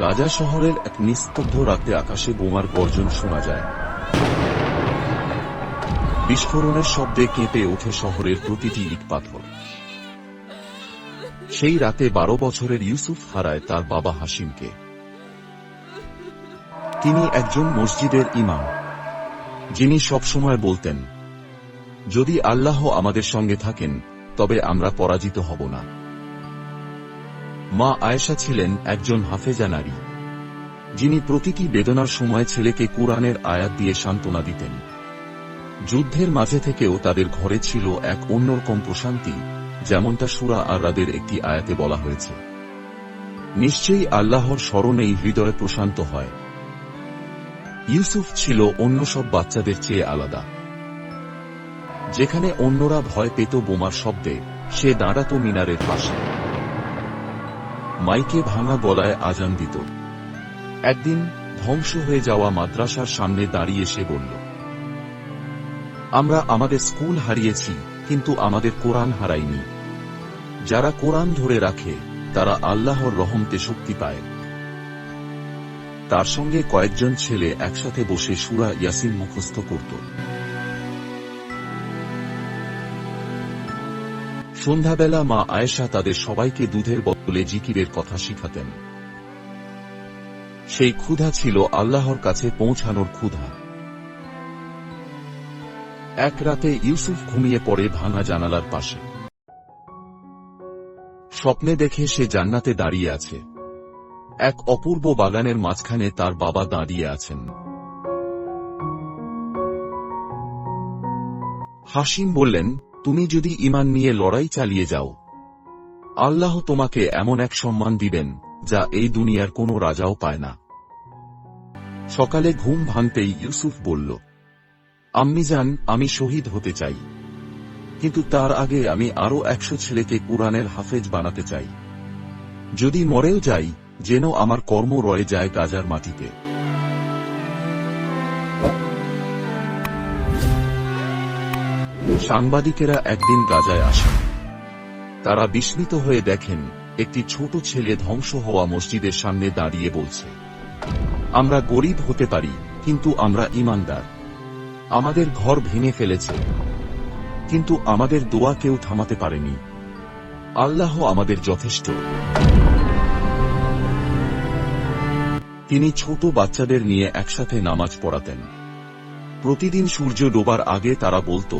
গাজা শহরের এক নিস্তব্ধ রাতে আকাশে বোমার গর্জন শোনা যায়। বিস্ফোরণের শব্দে কেঁপে ওঠে শহরের প্রতিটি ইট পাথর। সেই রাতে 12 বছরের ইউসুফ হারায় তার বাবা হাশিমকে। তিনি একজন মসজিদের ইমাম, যিনি সবসময় বলতেন, যদি আল্লাহ আমাদের সঙ্গে থাকেন তবে আমরা পরাজিত হব না। মা আয়েশা ছিলেন একজন হাফেজা নারী, যিনি প্রতিটি বেদনার সময় ছেলেকে কুরআনের আয়াত দিয়ে সান্ত্বনা দিতেন। যুদ্ধের মাঝে থেকেও তাদের ঘরে ছিল এক অন্যরকম প্রশান্তি, যেমনটা সূরা আর-রাদের একটি আয়াতে বলা হয়েছে, নিশ্চয়ই আল্লাহর স্মরণেই হৃদয় প্রশান্ত হয়। ইউসুফ ছিল অন্য সব বাচ্চাদের চেয়ে আলাদা। যেখানে অন্যরা ভয় পেত বোমার শব্দে, সে দাঁড়াত মিনারের পাশে, মাইকে ভাঙা গলায় আজান দিত। একদিন ধ্বংস হয়ে যাওয়া মাদ্রাসার সামনে দাঁড়িয়ে সে বলল, আমরা আমাদের স্কুল হারিয়েছি, কিন্তু আমাদের কোরআন হারাইনি। যারা কোরআন ধরে রাখে তারা আল্লাহর রহমতে শক্তি পায়। তার সঙ্গে কয়েকজন ছেলে একসাথে বসে সূরা ইয়াসিন মুখস্থ করত। সন্ধ্যাবেলা মা আয়েশা তাদের সবাইকে দুধের বদলে জিকিরের কথা শিখাতেন। সেই ক্ষুধা ছিল আল্লাহর কাছে পৌঁছানোর ক্ষুধা। এক রাতে ইউসুফ ঘুমিয়ে পড়ে ভাঙা জানালার পাশে। স্বপ্নে দেখে সে জান্নাতে দাঁড়িয়ে আছে। এক অপূর্ব বাগানের মাঝখানে তার বাবা দাঁড়িয়ে আছেন। হাশিম বললেন, তুমি যদি ঈমান নিয়ে লড়াই চালিয়ে যাও, আল্লাহ তোমাকে এমন এক সম্মান দিবেন যা এই দুনিয়ার কোনো রাজাও পায় না। সকালে ঘুম ভাঙতেই ইউসুফ বলল, আম্মিজান, আমি শহীদ হতে চাই, কিন্তু তার আগে আমি আরো 100 ছেলেকে কুরআনের হাফেজ বানাতে চাই। যদি মরেও যাই, যেন আমার কর্ম রয়ে যায় গাজার মাটিতে। সাংবাদিকেরা একদিন গাজায় আসেন। তারা বিস্মিত হয়ে দেখেন একটি ছোট ছেলে ধ্বংস হওয়া মসজিদের সামনে দাঁড়িয়ে বলছে, আমরা গরিব হতে পারি, কিন্তু আমরা ঈমানদার। আমাদের ঘর ভেঙে ফেলেছে, কিন্তু আমাদের দোয়া কেউ থামাতে পারেনি। আল্লাহ আমাদের যথেষ্ট। তিনি ছোট বাচ্চাদের নিয়ে একসাথে নামাজ পড়াতেন। প্রতিদিন সূর্য ডোবার আগে তারা বলতো,